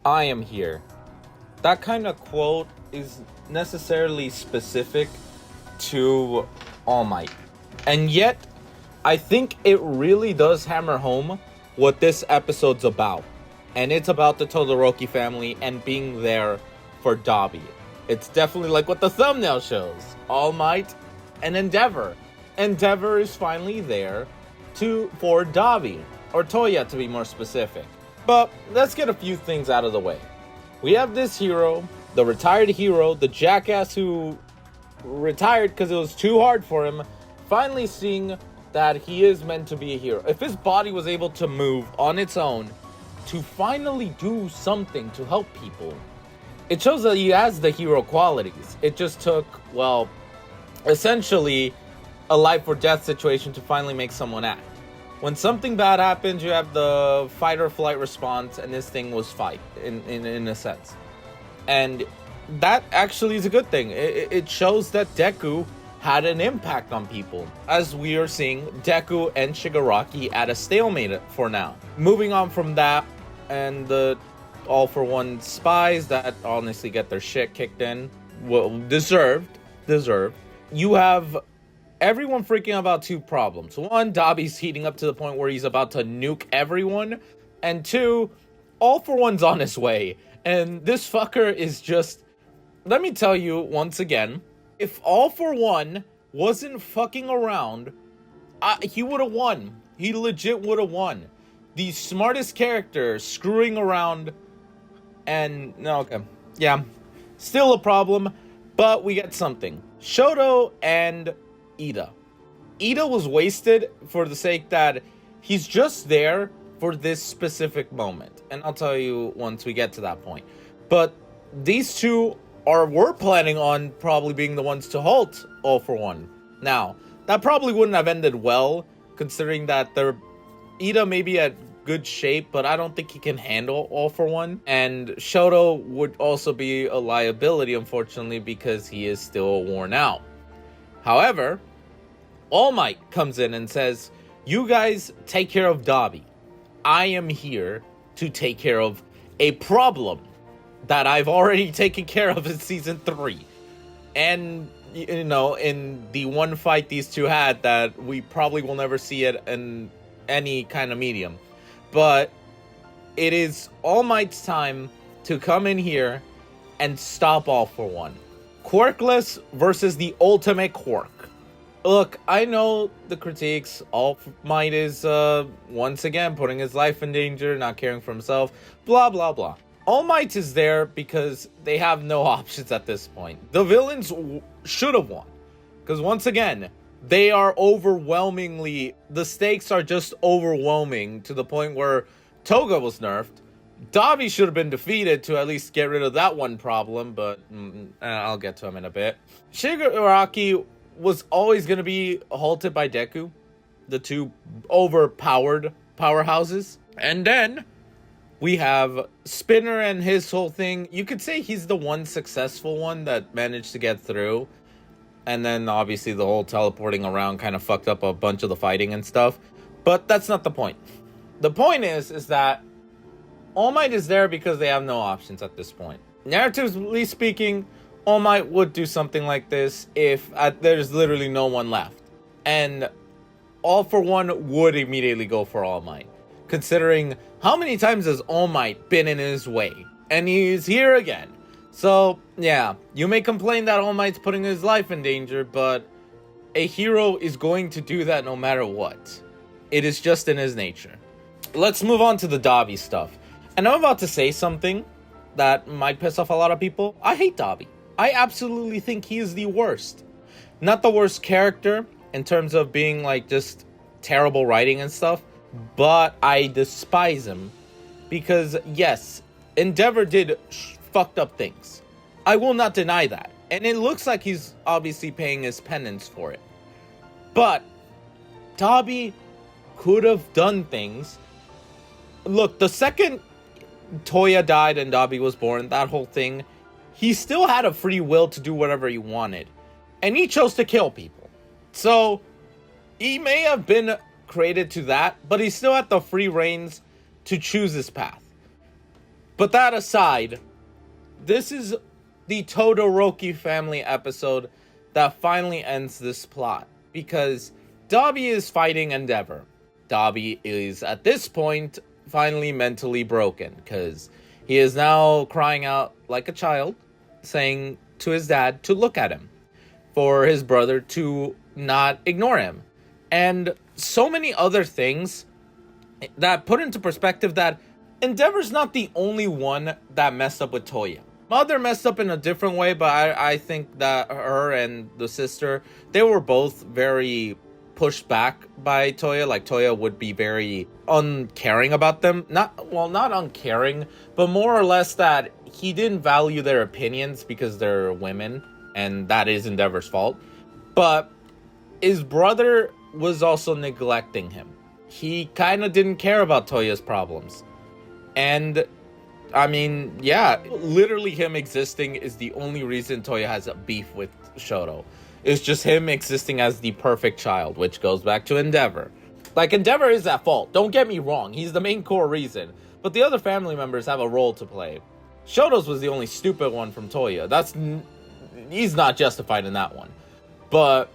I am here. That kind of quote is necessarily specific to All Might. And yet, I think it really does hammer home what this episode's about. And it's about the Todoroki family and being there for Dabi. It's definitely like what the thumbnail shows. All Might and Endeavor. Endeavor is finally there for Dabi. Or Toya, to be more specific. But let's get a few things out of the way. We have this hero, the retired hero, the jackass who retired because it was too hard for him, finally seeing that he is meant to be a hero. If his body was able to move on its own to finally do something to help people, it shows that he has the hero qualities. It just took, well, essentially a life or death situation to finally make someone act. When something bad happens, you have the fight or flight response, and this thing was fight, in a sense. And that actually is a good thing. It shows that Deku had an impact on people, as we are seeing Deku and Shigaraki at a stalemate for now. Moving on from that, and the All For One spies that honestly get their shit kicked in, well, deserved. You have everyone freaking out about two problems. One, Dabi's heating up to the point where he's about to nuke everyone. And two, All For One's on his way. And this fucker is just... Let me tell you once again, if All For One wasn't fucking around, he would have won. He legit would have won. The smartest character screwing around and... No, okay. Yeah. Still a problem, but we get something. Shoto and Ida. Ida was wasted for the sake that he's just there for this specific moment. And I'll tell you once we get to that point. But these two were planning on probably being the ones to halt All For One. Now, that probably wouldn't have ended well, considering that Ida may be at good shape, but I don't think he can handle All For One. And Shoto would also be a liability, unfortunately, because he is still worn out. However, All Might comes in and says, you guys take care of Dabi. I am here to take care of a problem that I've already taken care of in season 3. And, you know, in the one fight these two had that we probably will never see it in any kind of medium. But it is All Might's time to come in here and stop All For One. Quirkless versus the ultimate quirk. Look, I know the critiques. All Might is, once again, putting his life in danger, not caring for himself, blah, blah, blah. All Might is there because they have no options at this point. The villains should have won. Because once again, they are overwhelmingly... The stakes are just overwhelming to the point where Toga was nerfed. Dabi should have been defeated to at least get rid of that one problem, but I'll get to him in a bit. Shigaraki was always going to be halted by Deku, the two overpowered powerhouses. And then we have Spinner and his whole thing. You could say he's the one successful one that managed to get through. And then obviously the whole teleporting around kind of fucked up a bunch of the fighting and stuff. But that's not the point. The point is that All Might is there because they have no options at this point. Narratively speaking, All Might would do something like this if there's literally no one left. And All For One would immediately go for All Might. Considering how many times has All Might been in his way? And he's here again. So, yeah, you may complain that All Might's putting his life in danger, but a hero is going to do that no matter what. It is just in his nature. Let's move on to the Dabi stuff. And I'm about to say something that might piss off a lot of people. I hate Dabi. I absolutely think he is the worst. Not the worst character in terms of being like just terrible writing and stuff, but I despise him because yes, Endeavor did fucked up things. I will not deny that. And it looks like he's obviously paying his penance for it. But Dabi could have done things. Look, the second Toya died and Dabi was born, that whole thing, he still had a free will to do whatever he wanted. And he chose to kill people. So, he may have been created to that, but he still had the free reins to choose his path. But that aside, this is the Todoroki family episode that finally ends this plot. Because Dabi is fighting Endeavor. Dabi is, at this point, finally mentally broken. Because he is now crying out like a child, saying to his dad to look at him. For his brother to not ignore him. And so many other things that put into perspective that Endeavor's not the only one that messed up with Toya. Mother messed up in a different way, but I think that her and the sister, they were both very pushed back by Toya. Like, Toya would be very uncaring about them. Not uncaring, but more or less that he didn't value their opinions because they're women, and that is Endeavor's fault. But his brother was also neglecting him. He kind of didn't care about Toya's problems. And, I mean, yeah, literally him existing is the only reason Toya has a beef with Shoto. It's just him existing as the perfect child, which goes back to Endeavor. Like, Endeavor is at fault, don't get me wrong, he's the main core reason. But the other family members have a role to play. Shoto's was the only stupid one from Toya. He's not justified in that one. But,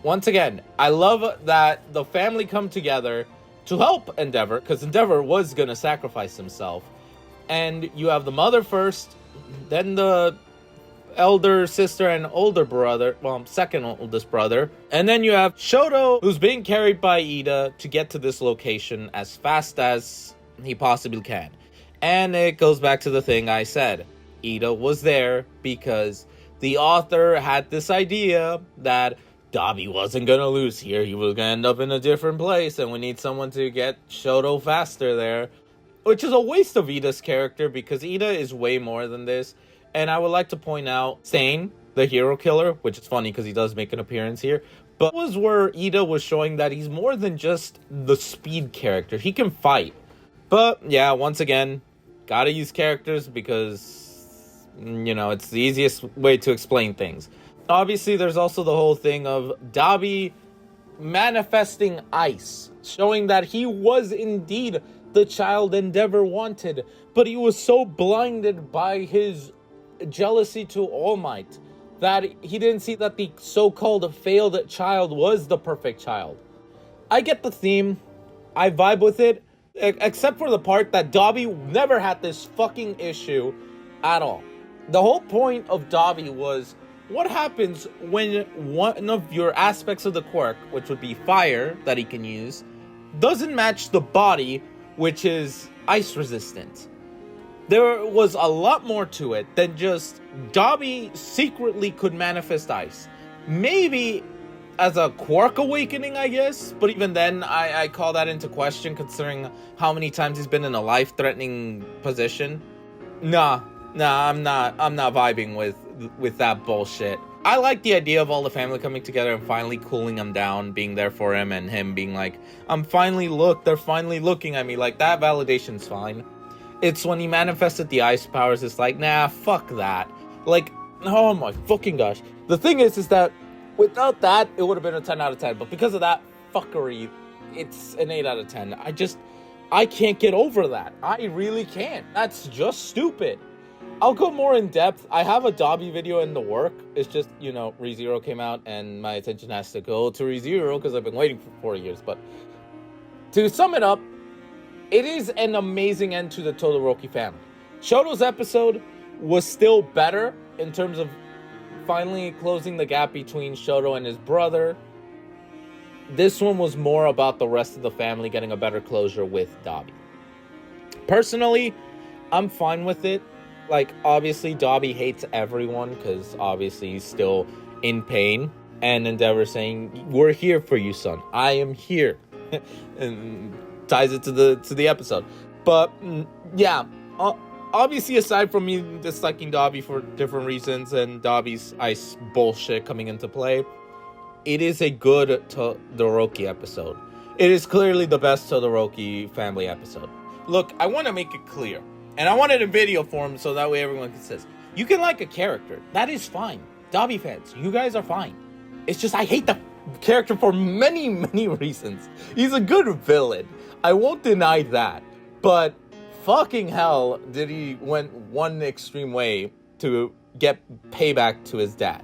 once again, I love that the family come together to help Endeavor, because Endeavor was going to sacrifice himself. And you have the mother first, then the elder sister and older brother, well, second oldest brother. And then you have Shoto, who's being carried by Ida to get to this location as fast as he possibly can. And it goes back to the thing I said. Ida was there because the author had this idea that Dabi wasn't gonna lose here. He was gonna end up in a different place, and we need someone to get Shoto faster there. Which is a waste of Ida's character, because Ida is way more than this. And I would like to point out Sane, the hero killer, which is funny because he does make an appearance here. But it was where Ida was showing that he's more than just the speed character. He can fight. But, yeah, once again, gotta use characters because, you know, it's the easiest way to explain things. Obviously, there's also the whole thing of Dabi manifesting ice, showing that he was indeed the child Endeavor wanted, but he was so blinded by his jealousy to All Might that he didn't see that the so-called failed child was the perfect child. I get the theme, I vibe with it, except for the part that Dabi never had this fucking issue at all. The whole point of Dabi was, what happens when one of your aspects of the quirk, which would be fire that he can use, doesn't match the body, which is ice resistant? There was a lot more to it than just Dabi secretly could manifest ice. Maybe as a quirk awakening, I guess, but even then I call that into question considering how many times he's been in a life-threatening position. Nah, I'm not vibing with that bullshit. I like the idea of all the family coming together and finally cooling him down, being there for him, and him being like, they're finally looking at me. Like, that validation's fine. It's when he manifested the ice powers, it's like, nah, fuck that. Like, oh my fucking gosh. The thing is that without that, it would have been a 10 out of 10. But because of that fuckery, it's an 8 out of 10. I can't get over that. I really can't. That's just stupid. I'll go more in depth. I have a Dabi video in the work. It's just, you know, ReZero came out and my attention has to go to ReZero because I've been waiting for 4 years. But to sum it up, it is an amazing end to the Todoroki family. Shoto's episode was still better in terms of finally closing the gap between Shoto and his brother. This one was more about the rest of the family getting a better closure with Dabi. Personally, I'm fine with it. Like, obviously, Dabi hates everyone because obviously he's still in pain. And Endeavor saying, "We're here for you, son. I am here." And ties it to the episode. But, yeah. Obviously, aside from me disliking Dabi for different reasons and Dabi's ice bullshit coming into play, it is a good Todoroki episode. It is clearly the best Todoroki family episode. Look, I want to make it clear. And I want it in video form so that way everyone can say, you can like a character. That is fine. Dabi fans, you guys are fine. It's just I hate the character for many, many reasons. He's a good villain. I won't deny that. But fucking hell did he went one extreme way to get payback to his dad.